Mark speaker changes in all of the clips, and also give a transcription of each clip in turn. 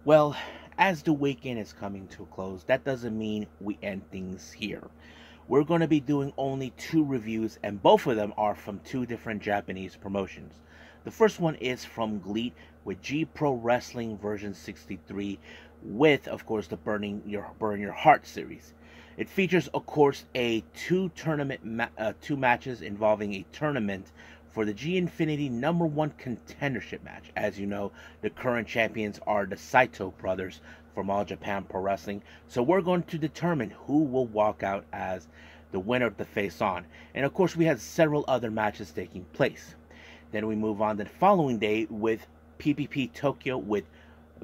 Speaker 1: Well, as the weekend is coming to a close, that doesn't mean we end things here. We're going to be doing only two reviews, and both of them are from two different Japanese promotions. The first one is from GLEAT with G Pro Wrestling version 63 with, of course, the Burn Your Heart series. It features, of course, a two matches involving a tournament for the G Infinity #1 contendership match. As you know, the current champions are the Saito brothers from All Japan Pro Wrestling. So we're going to determine who will walk out as the winner of the face-on. And of course, we had several other matches taking place. Then we move on to the following day with P.P.P Tokyo with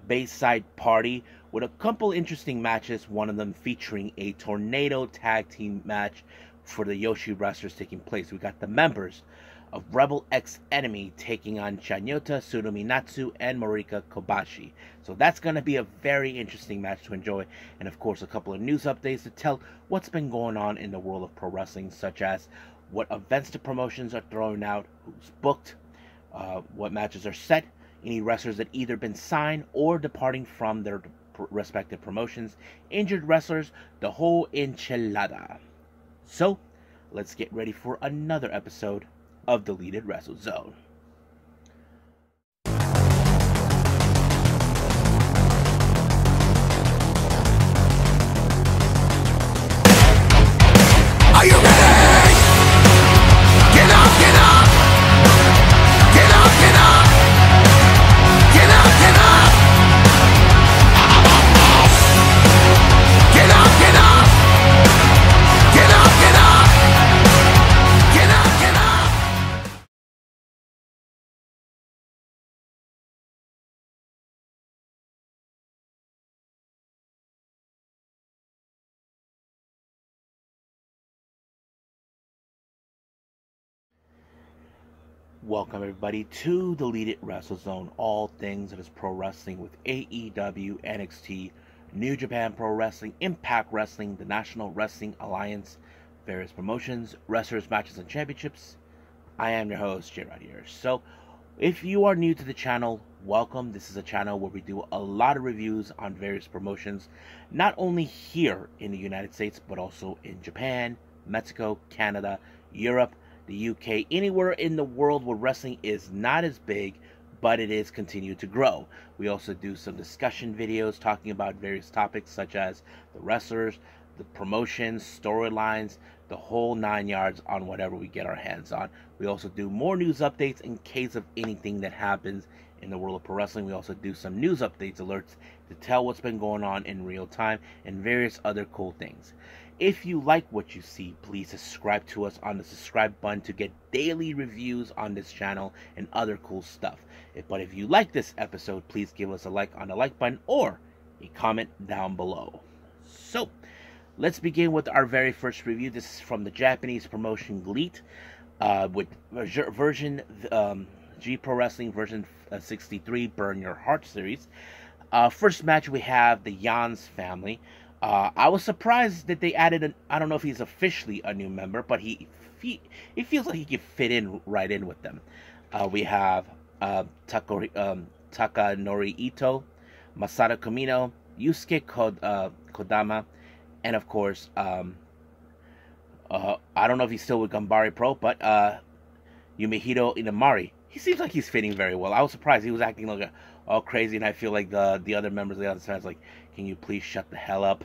Speaker 1: Bayside Party with a couple interesting matches, one of them featuring a tornado tag team match for the Yoshi wrestlers taking place. We got the members of Rebel X Enemy taking on Chanyota, Tsuruminatsu, and Marika Kobashi. So that's going to be a very interesting match to enjoy. And of course, a couple of news updates to tell what's been going on in the world of pro wrestling, such as what events the promotions are throwing out, who's booked, what matches are set, any wrestlers that either been signed or departing from their respective promotions, injured wrestlers, the whole enchilada. So, let's get ready for another episode of Deleted Wrestle Zone.
Speaker 2: Are you ready? Get up, get up! Get up, get up! Get up, get up! Get up, get up! Get up, get up! Get up, get up!
Speaker 1: Welcome everybody to Deleted Wrestle Zone, all things that is pro wrestling with AEW, NXT, New Japan Pro Wrestling, Impact Wrestling, the National Wrestling Alliance, various promotions, wrestlers, matches, and championships. I am your host, J-Rod here. So, if you are new to the channel, welcome. This is a channel where we do a lot of reviews on various promotions, not only here in the United States, but also in Japan, Mexico, Canada, Europe, the UK, anywhere in the world where wrestling is not as big, but it is continued to grow. We also do some discussion videos talking about various topics such as the wrestlers, the promotions, storylines, the whole 9 yards on whatever we get our hands on. We also do more news updates in case of anything that happens in the world of pro wrestling. We also do some news updates alerts to tell what's been going on in real time and various other cool things. If you like what you see, please subscribe to us on the subscribe button to get daily reviews on this channel and other cool stuff. But if you like this episode, please give us a like on the like button or a comment down below. So, let's begin with our very first review. This is from the Japanese promotion GLEAT with version G Pro Wrestling version 63 Burn Your Heart series. First match we have the Yans family. I was surprised that they added I don't know if he's officially a new member, but he feels like he could fit in right in with them. We have Takanori Ito, Masato Kamino, Yusuke Kodama, and of course, I don't know if he's still with Ganbare Pro, but Yumehiro Inamari. He seems like he's fitting very well. I was surprised. He was acting like all crazy, and I feel like the other members of the other fans like, can you please shut the hell up?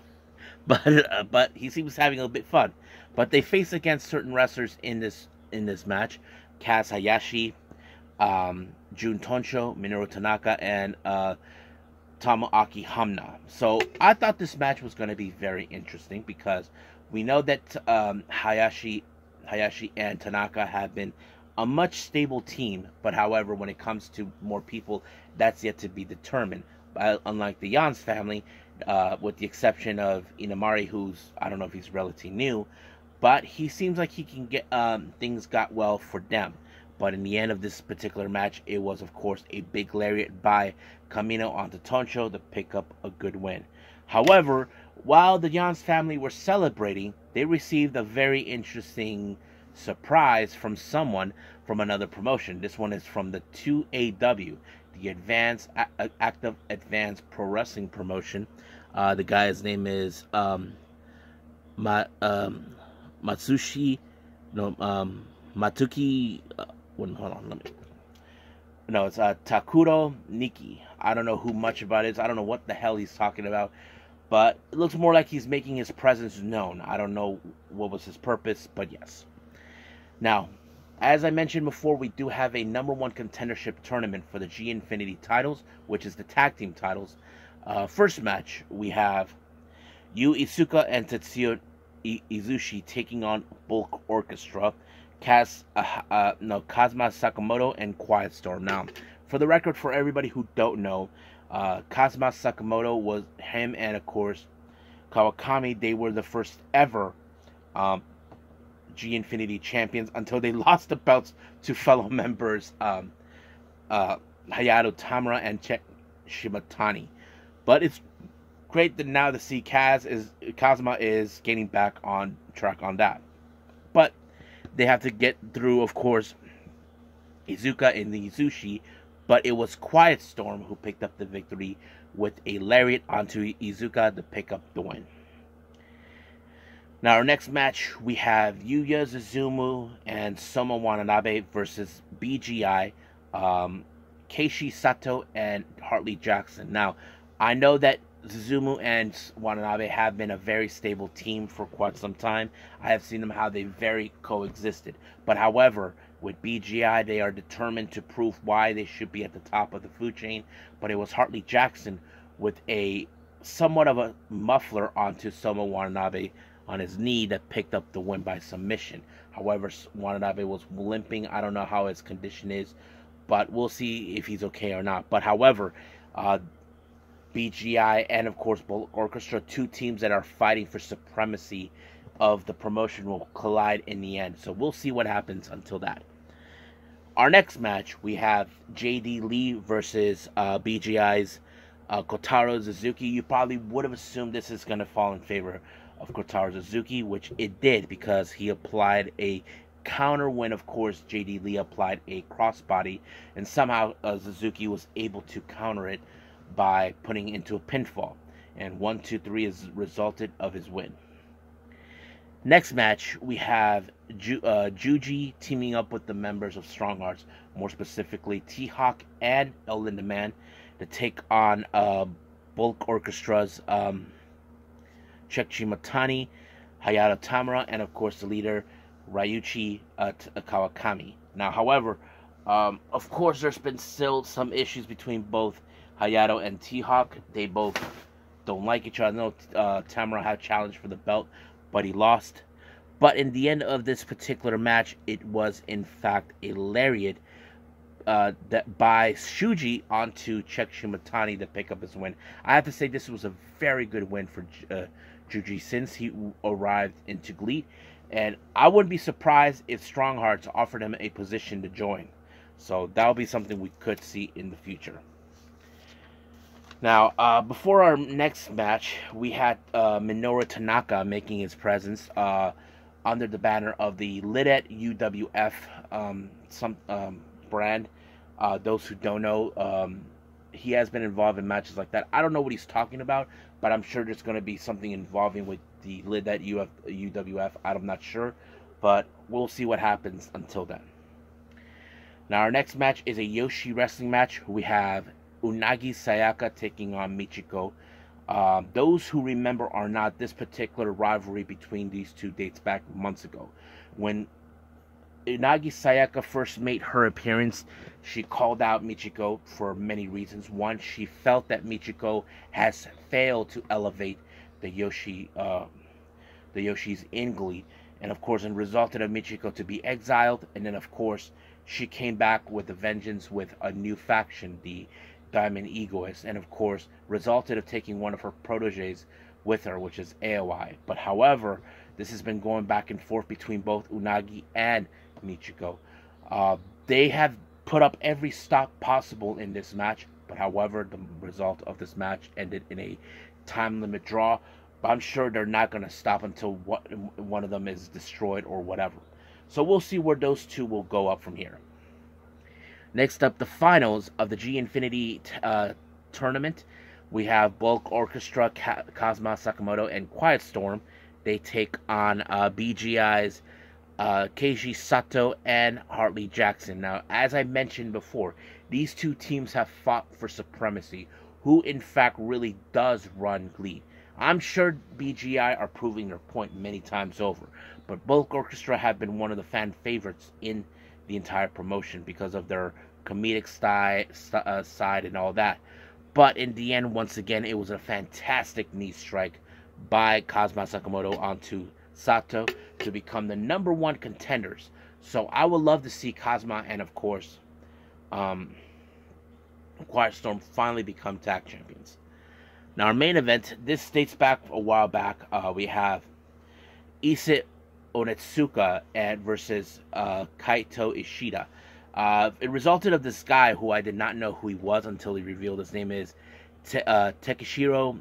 Speaker 1: But he seems having a bit fun. But they face against certain wrestlers in this match: Kaz Hayashi, Jun Tonsho, Minoru Tanaka, and Tomoaki Hamna. So I thought this match was going to be very interesting because we know that Hayashi and Tanaka have been a much stable team, but however, when it comes to more people, that's yet to be determined. Unlike the Yans family, with the exception of Inamari, who's, I don't know if he's relatively new, but he seems like he can get things got well for them. But in the end of this particular match, it was, of course, a big lariat by Kamino onto Tonsho to pick up a good win. However, while the Yans family were celebrating, they received a very interesting surprise from someone from another promotion. This one is from the 2AW. the Active Advanced Pro Wrestling promotion. The guy's name is Matsushi, no, Matuki. Hold on, let me. No, it's Takuro Niki. I don't know who much about it. I don't know what the hell he's talking about, but it looks more like he's making his presence known. I don't know what was his purpose, but yes. Now, as I mentioned before, we do have a #1 contendership tournament for the G Infinity titles, which is the tag team titles. First match, we have Yu Isuka and Tetsuya Izushi taking on Bulk Orchestra, Kazuma Sakamoto, and Quiet Storm. Now, for the record, for everybody who don't know, Kazuma Sakamoto was him, and of course Kawakami. They were the first ever G Infinity champions until they lost the belts to fellow members Hayato Tamura and Shimatani. But it's great that now to see Kazuma is getting back on track on that. But they have to get through, of course, Izuka and the Izushi, but it was Quiet Storm who picked up the victory with a lariat onto Izuka to pick up the win. Now, our next match, we have Yuya Suzumu and Soma Watanabe versus BGI, Keishi Sato, and Hartley Jackson. Now, I know that Suzumu and Watanabe have been a very stable team for quite some time. I have seen them how they very coexisted. But however, with BGI, they are determined to prove why they should be at the top of the food chain. But it was Hartley Jackson with a somewhat of a muffler onto Soma Watanabe on his knee that picked up the win by submission. However, Watanabe was limping. I don't know how his condition is, but we'll see if he's okay or not. But however, BGI and of course Bullet Orchestra, two teams that are fighting for supremacy of the promotion, will collide in the end. So we'll see what happens until that. Our next match, we have JD Lee versus BGI's Kotaro Suzuki. You probably would have assumed this is going to fall in favor of Kotaro Suzuki, which it did, because he applied a counter when, of course, JD Lee applied a crossbody, and somehow Suzuki was able to counter it by putting it into a pinfall, and 1, 2, 3 is resulted of his win. Next match, we have Juji teaming up with the members of Strong Hearts, more specifically T-Hawk and El Linda Man, to take on Bulk Orchestra's Shimatani, Hayato Tamura, and of course the leader Ryuichi Kawakami. Now, however, of course there's been still some issues between both Hayato and T-Hawk. They both don't like each other. I know Tamura had a challenge for the belt, but he lost. But in the end of this particular match, it was in fact a lariat that by Shuji onto Shimatani to pick up his win. I have to say this was a very good win for Juji since he arrived into GLEAT, and I wouldn't be surprised if Strong Hearts offered him a position to join. So that'll be something we could see in the future. Now, before our next match, we had Minoru Tanaka making his presence under the banner of the Lidet UWF brand. Those who don't know, he has been involved in matches like that. I don't know what he's talking about, but I'm sure there's going to be something involving with the Lidet UWF. I'm not sure, but we'll see what happens until then. Now, our next match is a Yoshi wrestling match. We have Unagi Sayaka taking on Michiko. Those who remember or not, this particular rivalry between these two dates back months ago. When Unagi Sayaka first made her appearance, she called out Michiko for many reasons. One, she felt that Michiko has failed to elevate the Yoshis in GLEAT, and of course, it resulted of Michiko to be exiled. And then, of course, she came back with a vengeance with a new faction, the Diamond Egoists, and of course, resulted of taking one of her proteges with her, which is AOI. But however, this has been going back and forth between both Unagi and Michiko. They have put up every stop possible in this match, but however, the result of this match ended in a time limit draw. But I'm sure they're not going to stop until one of them is destroyed or whatever. So we'll see where those two will go up from here. Next up, the finals of the G Infinity tournament. We have Bulk Orchestra, Kazuma Sakamoto, and Quiet Storm. They take on BGI's Keiji Sato and Hartley Jackson. Now, as I mentioned before, these two teams have fought for supremacy. Who, in fact, really does run GLEAT? I'm sure BGI are proving their point many times over, but Bulk Orchestra have been one of the fan favorites in the entire promotion because of their comedic side and all that. But in the end, once again, it was a fantastic knee strike by Kazuma Sakamoto onto Sato to become the #1 contenders. So I would love to see Kazuma and, of course, Quiet Storm finally become tag champions. Now, our main event, this dates back a while back. We have Issei Onitsuka versus Kaito Ishida. It resulted of this guy who I did not know who he was until he revealed his name is Takeshiro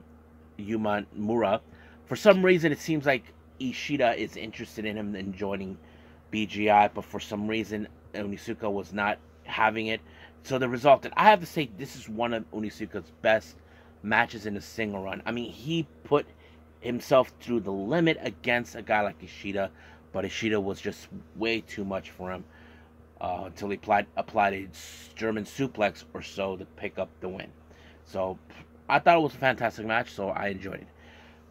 Speaker 1: Yumamura. For some reason, it seems like Ishida is interested in him in joining BGI, but for some reason, Onitsuka was not having it. So the result, I have to say, this is one of Onitsuka's best matches in a single run. I mean, he put himself through the limit against a guy like Ishida, but Ishida was just way too much for him until he applied a German suplex or so to pick up the win. So I thought it was a fantastic match, so I enjoyed it.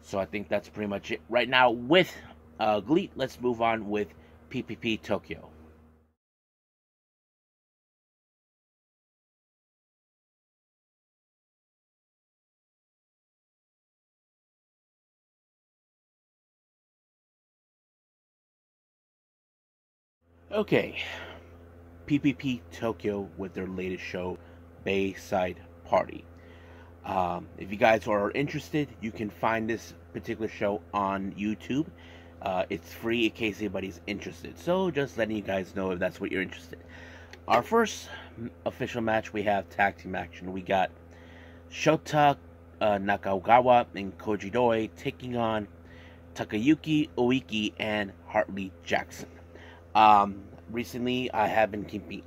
Speaker 1: So I think that's pretty much it. Right now with GLEAT, let's move on with P.P.P. Tokyo. Okay, P.P.P. Tokyo with their latest show, Bayside Party. If you guys are interested, you can find this particular show on YouTube. It's free in case anybody's interested. So just letting you guys know if that's what you're interested. Our first official match, we have tag team action. We got Shota Nakagawa and Koji Doi taking on Takayuki Oiki and Hartley Jackson. Recently, I have been keeping,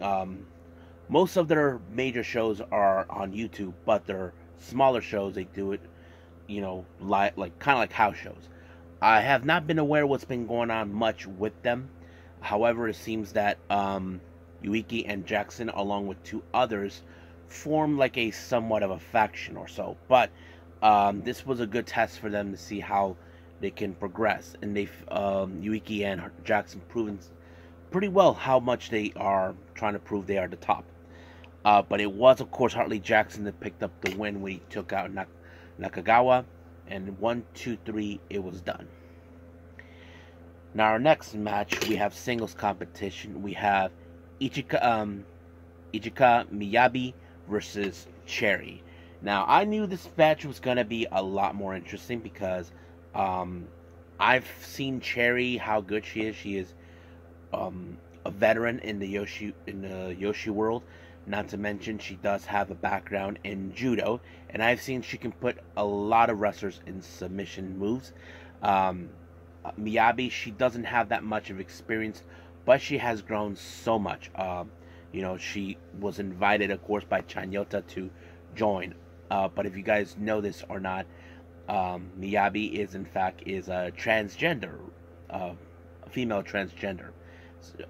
Speaker 1: most of their major shows are on YouTube, but their smaller shows, they do it, you know, kind of like house shows. I have not been aware of what's been going on much with them. However, it seems that, Ueki and Jackson, along with 2 others, form like a somewhat of a faction or so. But, this was a good test for them to see how they can progress. And they've, Ueki and Jackson proven pretty well how much they are trying to prove they are the top. But it was, of course, Hartley Jackson that picked up the win when he took out Nakagawa. And 1, 2, 3, it was done. Now, our next match, we have singles competition. We have Ichika Miyabi versus Cherry. Now, I knew this match was going to be a lot more interesting because I've seen Cherry, how good she is. She is a veteran in the Yoshi world. Not to mention, she does have a background in judo, and I've seen she can put a lot of wrestlers in submission moves. Miyabi, she doesn't have that much of experience, but she has grown so much. You know, she was invited, of course, by Chanyota to join. But if you guys know this or not, Miyabi is, in fact, a transgender, a female transgender.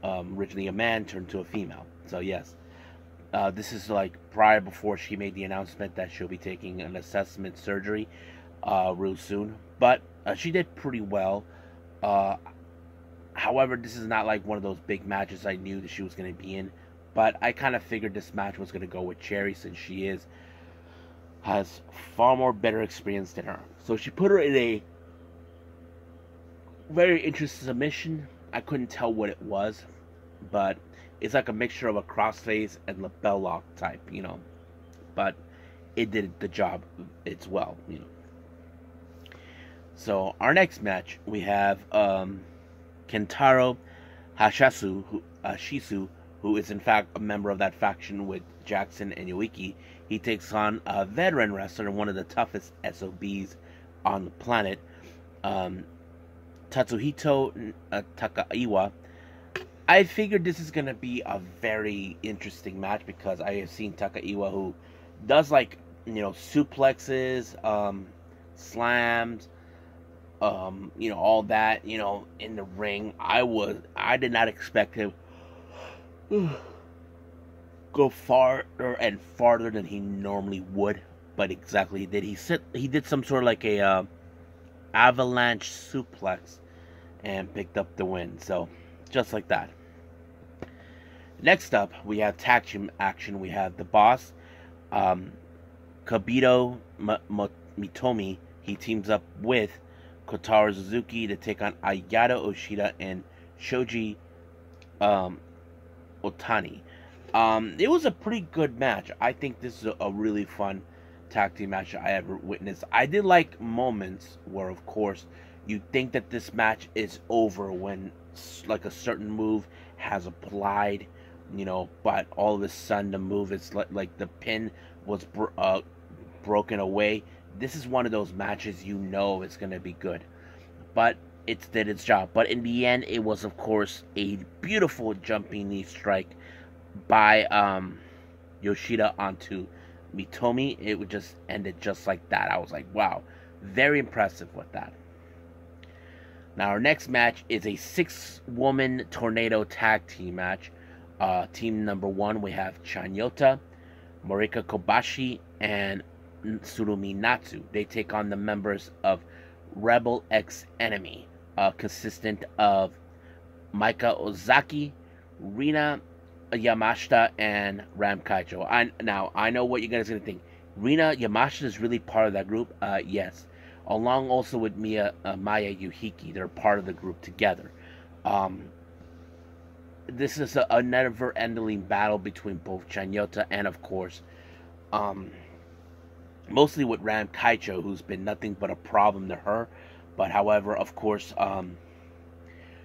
Speaker 1: Originally a man turned to a female. So yes, this is like before she made the announcement that she'll be taking an assessment surgery real soon. But she did pretty well. However, this is not like one of those big matches I knew that she was going to be in. But I kind of figured this match was going to go with Cherry since she has far more better experience than her. So she put her in a very interesting submission. I couldn't tell what it was, but it's like a mixture of a crossface and lapel lock type, you know. But it did the job. It's well, you know. So our next match, we have Kentaro Shisu, who is in fact a member of that faction with Jackson and Ueki. He takes on a veteran wrestler and one of the toughest SOBs on the planet, Tatsuhito Takaiwa. I figured this is gonna be a very interesting match because I have seen Takaiwa, who does, like, suplexes, slams, all that, in the ring. I did not expect him go farther and farther than he normally would, but exactly he did. He did some sort of like a avalanche suplex and picked up the win. So just like that. Next up, we have tag team action. We have the Boss, Kabito Mitomi. He teams up with Kotaro Suzuki to take on Ayada Oshida and Shoji Otani. It was a pretty good match. I think this is a really fun tag team match I ever witnessed. I did like moments where, of course, you think that this match is over when, like, a certain move has applied, but all of a sudden the move is like the pin was broken away. This is one of those matches it's going to be good. But it did its job. But in the end, it was, of course, a beautiful jumping knee strike by Yoshida onto Mitomi. It would just ended just like that. I was like, wow, very impressive with that. Now, our next match is a 6-woman tornado tag team match. Team number 1, we have Chanyota, Marika Kobashi, and Tsurumi Natsu. They take on the members of Rebel X Enemy, consistent of Maika Ozaki, Rina Yamashita, and Ram Kaicho. I know what you guys are going to think. Rina Yamashita is really part of that group. Yes. Along also with Maya Yuhiki. They're part of the group together. This is a never-ending battle between both Chanyota and, of course, mostly with Ram Kaicho, who's been nothing but a problem to her. But, however, of course,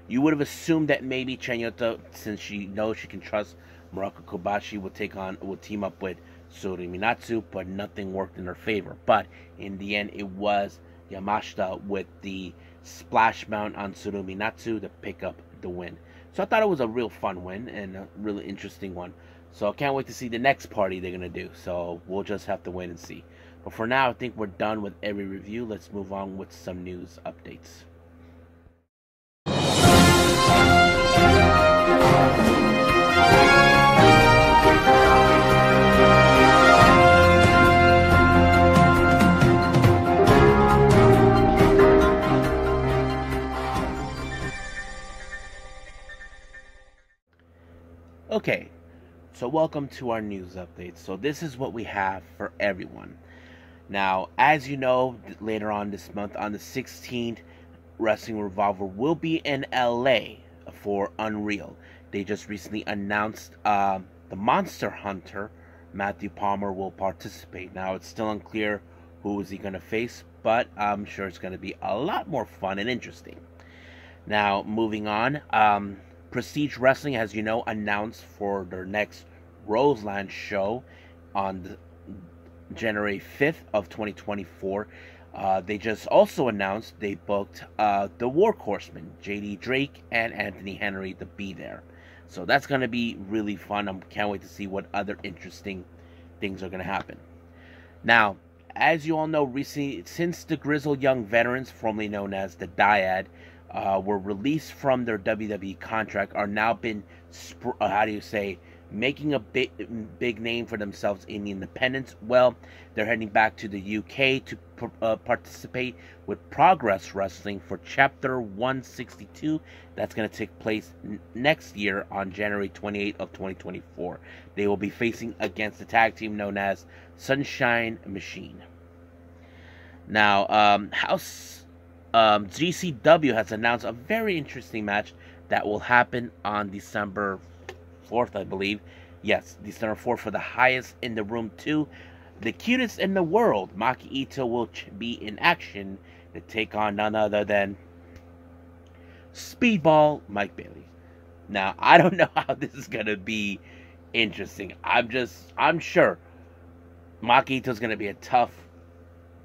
Speaker 1: you would have assumed that maybe Chanyota, since she knows she can trust Marika Kobashi, will team up with Tsurumi Natsu, but nothing worked in her favor. But in the end, it was Yamashita with the splash mount on Tsurumi Natsu to pick up the win. So I thought it was a real fun win and a really interesting one. So I can't wait to see the next party they're going to do. So we'll just have to wait and see. But for now, I think we're done with every review. Let's move on with some news updates. Okay, so welcome to our news updates. So this is what we have for everyone. Now, as you know, later on this month, on the 16th, Wrestling Revolver will be in LA for Unreal. They just recently announced the Monster Hunter, Matthew Palmer, will participate. Now, it's still unclear who is he going to face, but I'm sure it's going to be a lot more fun and interesting. Now, moving on, Prestige Wrestling, as you know, announced for their next Roseland show on January 5th of 2024. They just also announced they booked the Workhorsemen, JD Drake and Anthony Henry, to be there. So that's going to be really fun. I can't wait to see what other interesting things are going to happen. Now, as you all know, recently, since the Grizzled Young Veterans, formerly known as the Dyad, were released from their WWE contract, are now been, making a big name for themselves in the independents. Well, they're heading back to the UK to participate with Progress Wrestling for Chapter 162. That's going to take place next year on January 28th of 2024. They will be facing against the tag team known as Sunshine Machine. Now, GCW has announced a very interesting match that will happen on December 4th, I believe. Yes, December 4th for the highest in the room 2. The cutest in the world, Maki Ito, will be in action to take on none other than Speedball Mike Bailey. Now, I don't know how this is going to be interesting. I'm sure Maki Ito's going to be a tough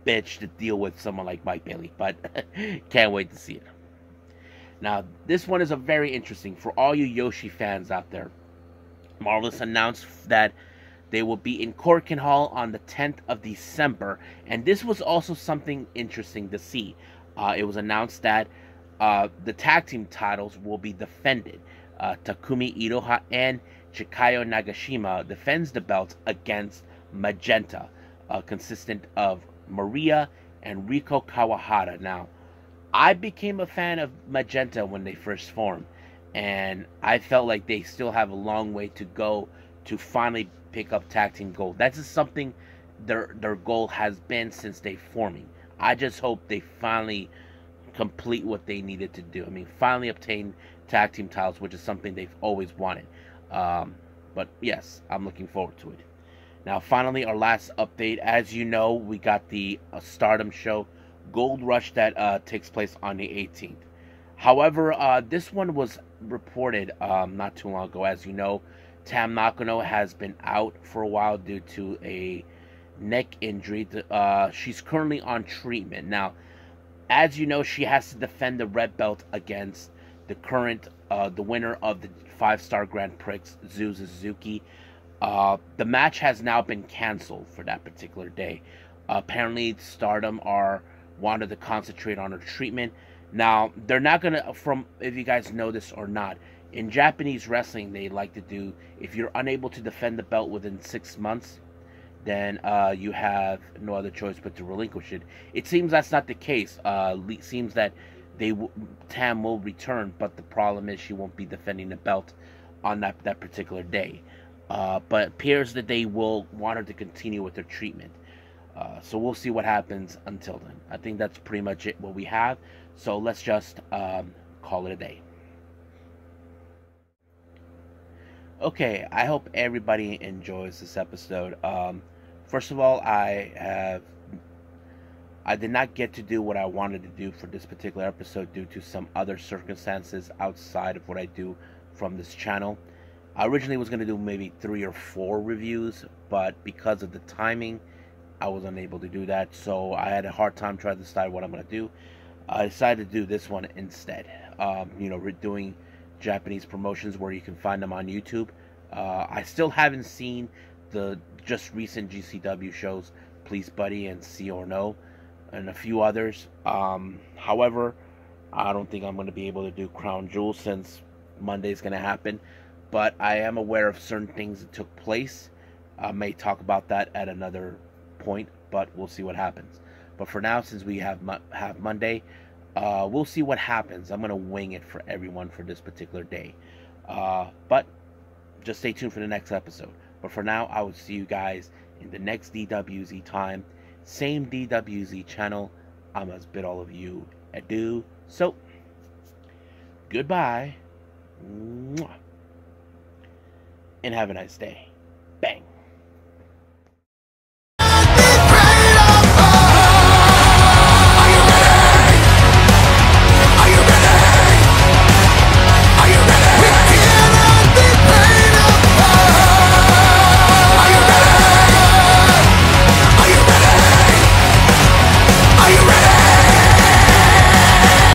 Speaker 1: bitch to deal with someone like Mike Bailey, but can't wait to see it. Now, this one is a very interesting for all you Yoshi fans out there. Marvelous announced that they will be in Corkin Hall on the 10th of December, and this was also something interesting to see. It was announced that the tag team titles will be defended. Takumi Iroha and Chikayo Nagashima defends the belts against Magenta, consistent of Maria and Riko Kawahara. Now, I became a fan of Magenta when they first formed, and I felt like they still have a long way to go to finally pick up tag team gold. That's just something their goal has been since they forming. I just hope they finally complete what they needed to do. I mean, finally obtain tag team titles, which is something they've always wanted. But yes, I'm looking forward to it. Now, finally, our last update. As you know, we got the Stardom show, Gold Rush, that takes place on the 18th. However, this one was reported not too long ago. As you know, Tam Nakano has been out for a while due to a neck injury. She's currently on treatment. Now, as you know, she has to defend the red belt against the current, the winner of the 5-star Grand Prix, Zu Suzuki. The match has now been canceled for that particular day. Apparently, Stardom wanted to concentrate on her treatment. Now, they're not going to, if you guys know this or not, in Japanese wrestling, they like to do, if you're unable to defend the belt within 6 months, then you have no other choice but to relinquish it. It seems that's not the case. It seems that Tam will return, but the problem is she won't be defending the belt on that particular day. But it appears that they will want her to continue with her treatment. So we'll see what happens until then. I think that's pretty much it, what we have. So let's just call it a day. Okay, I hope everybody enjoys this episode. First of all, I did not get to do what I wanted to do for this particular episode due to some other circumstances outside of what I do from this channel. I originally was going to do maybe 3 or 4 reviews, but because of the timing, I was unable to do that. So I had a hard time trying to decide what I'm going to do. I decided to do this one instead. We're doing Japanese promotions where you can find them on YouTube. I still haven't seen the just recent GCW shows, Please Buddy and See or No, and a few others. However, I don't think I'm going to be able to do Crown Jewel since Monday's going to happen. But I am aware of certain things that took place. I may talk about that at another point, but we'll see what happens. But for now, since we have Monday, we'll see what happens. I'm going to wing it for everyone for this particular day. But just stay tuned for the next episode. But for now, I will see you guys in the next DWZ time. Same DWZ channel. I must bid all of you adieu. So, goodbye. And have a nice day.